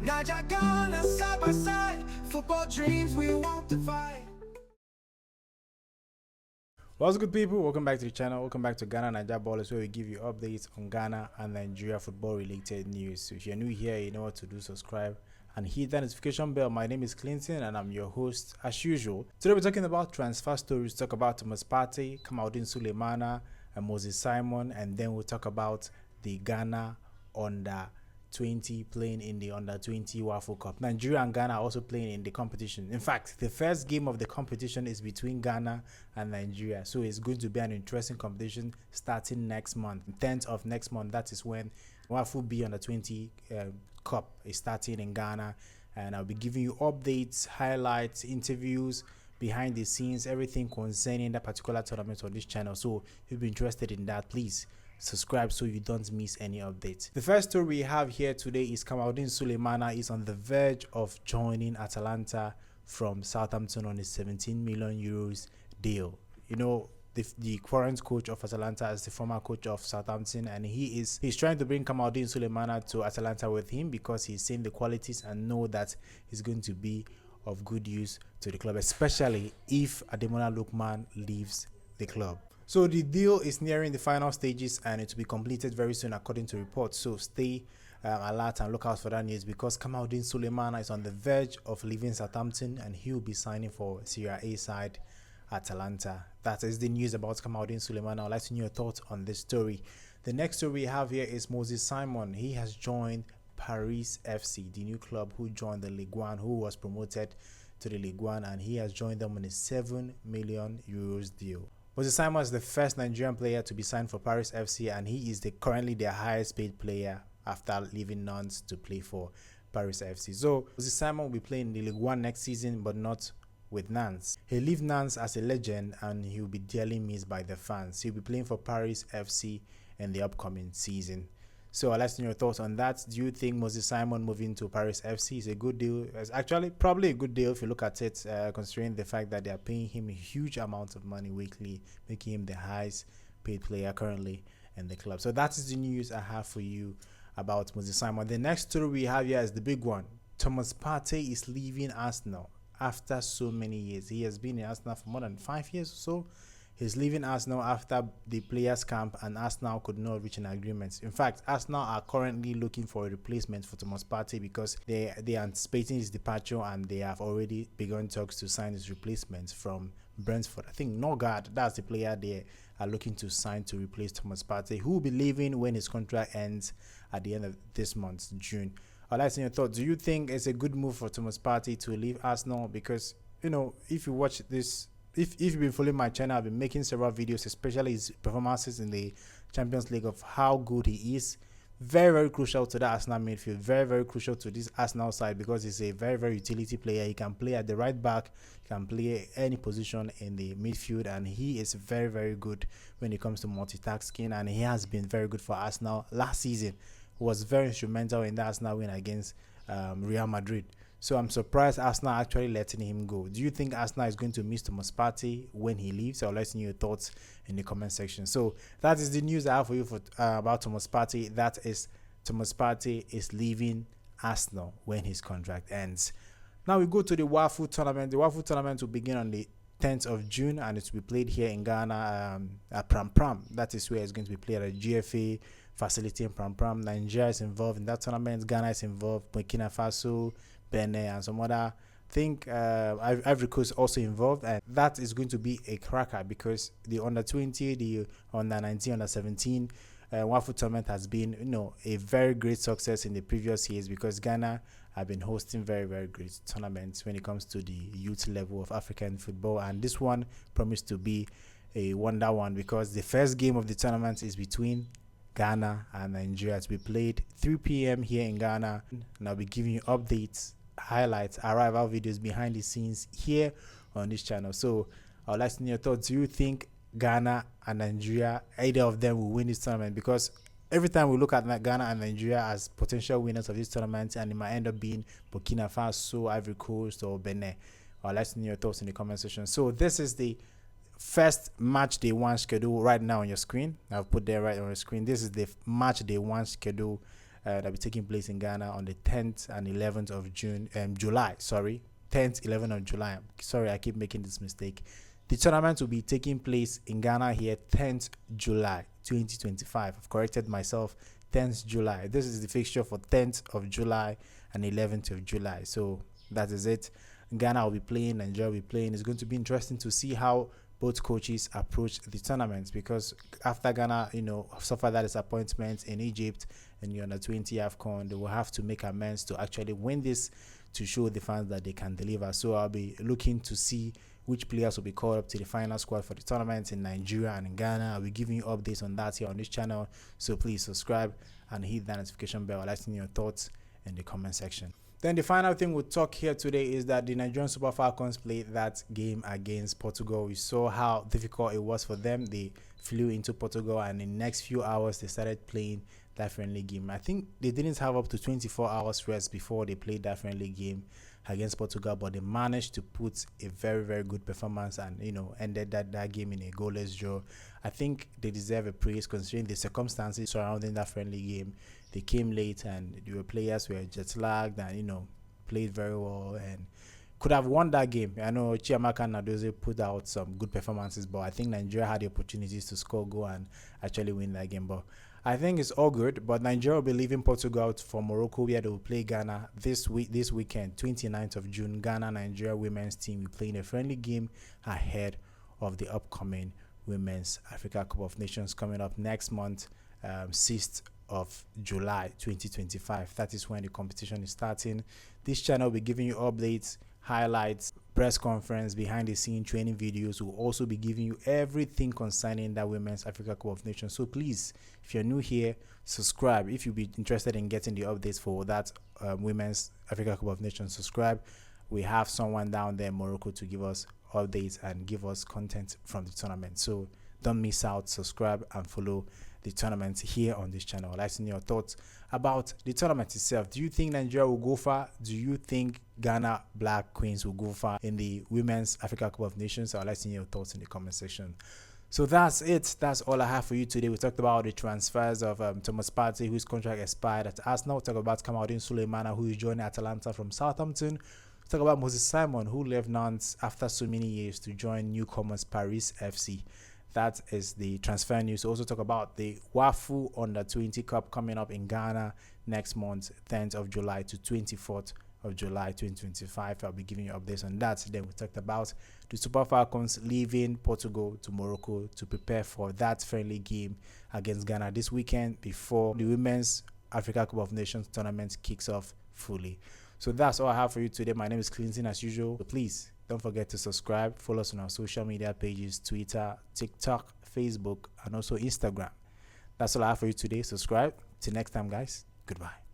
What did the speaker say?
Naija, Ghana, side by side. Football dreams we won't divide. What's good, people? Welcome back to the channel. Welcome back to Ghana Naija Ballers, where we give you updates on Ghana and Nigeria football related news. So if you're new here, you know what to do. Subscribe and hit that notification bell. My name is Clinton and I'm your host as usual. Today we're talking about transfer stories. Talk about Thomas Partey, Kamaldeen Sulemana, and Moses Simon, and then we'll talk about the Ghana under 20 playing in the under 20 WAFU Cup. Nigeria and Ghana are also playing in the competition. In fact, the first game of the competition is between Ghana and Nigeria, so it's going to be an interesting competition starting next month, 10th of next month. That is when WAFU B under 20 Cup is starting in Ghana, and I'll be giving you updates, highlights, interviews, behind the scenes, everything concerning that particular tournament on this channel. So if you're interested in that, please subscribe so you don't miss any updates. The first story we have here today is Kamaldeen Sulemana is on the verge of joining Atalanta from Southampton on a 17 million euros deal. You know, the current coach of Atalanta is the former coach of Southampton, and he's trying to bring Kamaldeen Sulemana to Atalanta with him because he's seen the qualities and know that he's going to be of good use to the club, especially if Ademola Lookman leaves the club. So the deal is nearing the final stages and it will be completed very soon according to reports. So stay alert and look out for that news, because Kamaldeen Sulemana is on the verge of leaving Southampton and he will be signing for Serie A side Atalanta. That is the news about Kamaldeen Sulemana. I'd like to know your thoughts on this story. The next story we have here is Moses Simon. He has joined Paris FC, the new club who joined the Ligue 1, who was promoted to the Ligue 1, and he has joined them on a 7 million euros deal. Moses Simon is the first Nigerian player to be signed for Paris FC, and he is currently their highest paid player after leaving Nantes to play for Paris FC. So Moses Simon will be playing in the Ligue 1 next season, but not with Nantes. He'll leave Nantes as a legend and he will be dearly missed by the fans. He'll be playing for Paris FC in the upcoming season. So I'd like to know your thoughts on that. Do you think Moses Simon moving to Paris FC is a good deal? It's actually probably a good deal if you look at it, considering the fact that they are paying him a huge amount of money weekly, making him the highest paid player currently in the club. So that is the news I have for you about Moses Simon. The next story we have here is the big one. Thomas Partey is leaving Arsenal after so many years. He has been in Arsenal for more than 5 years or so. He's leaving Arsenal after the players' camp, and Arsenal could not reach an agreement. In fact, Arsenal are currently looking for a replacement for Thomas Partey because they are anticipating his departure, and they have already begun talks to sign his replacement from Brentford. I think Norgard, that's the player they are looking to sign to replace Thomas Partey, who will be leaving when his contract ends at the end of this month, June. I'd like to know your thoughts. Do you think it's a good move for Thomas Partey to leave Arsenal? Because, you know, if you watch this, if you've been following my channel, I've been making several videos, especially his performances in the Champions League, of how good he is. Very, very crucial to the Arsenal midfield. Very, very crucial to this Arsenal side because he's a very, very utility player. He can play at the right back. He can play any position in the midfield. And he is very, very good when it comes to multitasking. And he has been very good for Arsenal. Last season was very instrumental in the Arsenal win against Real Madrid. So I'm surprised Arsenal actually letting him go. Do you think Arsenal is going to miss Thomas Partey when he leaves? I'll let you know your thoughts in the comment section. So that is the news I have for you for about Thomas Partey. That is, Thomas Partey is leaving Arsenal when his contract ends. Now we go to the WAFU tournament. The WAFU tournament will begin on the 10th of June and it will be played here in Ghana at Pram Pram. That is where it's going to be played at GFA facility in Pram Pram. Nigeria is involved in that tournament. Ghana is involved. Burkina Faso, Benin, and some other. I think Ivory Coast also involved, and that is going to be a cracker because the under 20, the under 19, under 17 WAFU tournament has been, you know, a very great success in the previous years because Ghana have been hosting very, very great tournaments when it comes to the youth level of African football, and this one promised to be a wonder one because the first game of the tournament is between Ghana and Nigeria to be played 3 p.m. here in Ghana, and I'll be giving you updates, highlights, arrival videos, behind the scenes here on this channel. So I'd like to know your thoughts. Do you think Ghana and Nigeria, either of them, will win this tournament? Because every time we look at Ghana and Nigeria as potential winners of this tournament, and it might end up being Burkina Faso, Ivory Coast, or Benin. I'd like to know your thoughts in the comment section. So this is the first match day one schedule right now on your screen. I've put there right on your screen. This is the match day one schedule that'll be taking place in Ghana on the 10th and 11th of July. Sorry, 10th, 11th of July. Sorry, I keep making this mistake. The tournament will be taking place in Ghana here 10th July 2025. I've corrected myself. 10th July. This is the fixture for 10th of July and 11th of July. So that is it. Ghana will be playing, Nigeria will be playing. It's going to be interesting to see how both coaches approach the tournament, because after Ghana, suffered that disappointment in Egypt and the under-20 AFCON, they will have to make amends to actually win this, to show the fans that they can deliver. So I'll be looking to see which players will be called up to the final squad for the tournament in Nigeria and in Ghana. I'll be giving you updates on that here on this channel. So please subscribe and hit that notification bell. I'd like to know your thoughts in the comment section. Then the final thing we'll talk here today is that the Nigerian Super Falcons played that game against Portugal. We saw how difficult it was for them. They flew into Portugal, and in the next few hours they started playing that friendly game. I think they didn't have up to 24 hours rest before they played that friendly game against Portugal, but they managed to put a very, very good performance and ended that game in a goalless draw. I think they deserve a praise considering the circumstances surrounding that friendly game. They came late and the players were jet lagged and played very well and could have won that game. I know Chiamaka and Nadoze put out some good performances, but I think Nigeria had the opportunities to score goal and actually win that game. But I think it's all good. But Nigeria will be leaving Portugal for Morocco, where they will play Ghana this weekend, 29th of June. Ghana Nigeria women's team will play in a friendly game ahead of the upcoming Women's Africa Cup of Nations coming up next month, 6th of July 2025. That is when the competition is starting. This channel will be giving you updates, highlights, press conference, behind the scene training videos. We'll also be giving you everything concerning that Women's Africa Cup of Nations. So please, if you're new here, subscribe. If you'll be interested in getting the updates for that Women's Africa Cup of Nations, subscribe. We have someone down there in Morocco to give us updates and give us content from the tournament. So don't miss out. Subscribe and follow the tournament here on this channel. I'd like to know your thoughts about the tournament itself. Do you think Nigeria will go far? Do you think Ghana Black Queens will go far in the Women's Africa Cup of Nations? I'd like to know your thoughts in the comment section. So that's it. That's all I have for you today. We talked about the transfers of Thomas Partey, whose contract expired at Arsenal. We talked about Kamaldeen Sulemana, who is joining Atalanta from Southampton. We talked about Moses Simon, who left Nantes after so many years to join newcomers Paris FC. That is the transfer news. We also talk about the WAFU Under-20 Cup coming up in Ghana next month, 10th of July to 24th of July 2025. I'll be giving you updates on that. Then we talked about the Super Falcons leaving Portugal to Morocco to prepare for that friendly game against Ghana this weekend before the Women's Africa Cup of Nations tournament kicks off fully. So that's all I have for you today. My name is Clinton as usual. So please don't forget to subscribe, follow us on our social media pages, Twitter, TikTok, Facebook, and also Instagram. That's all I have for you today. Subscribe. Till next time, guys. Goodbye.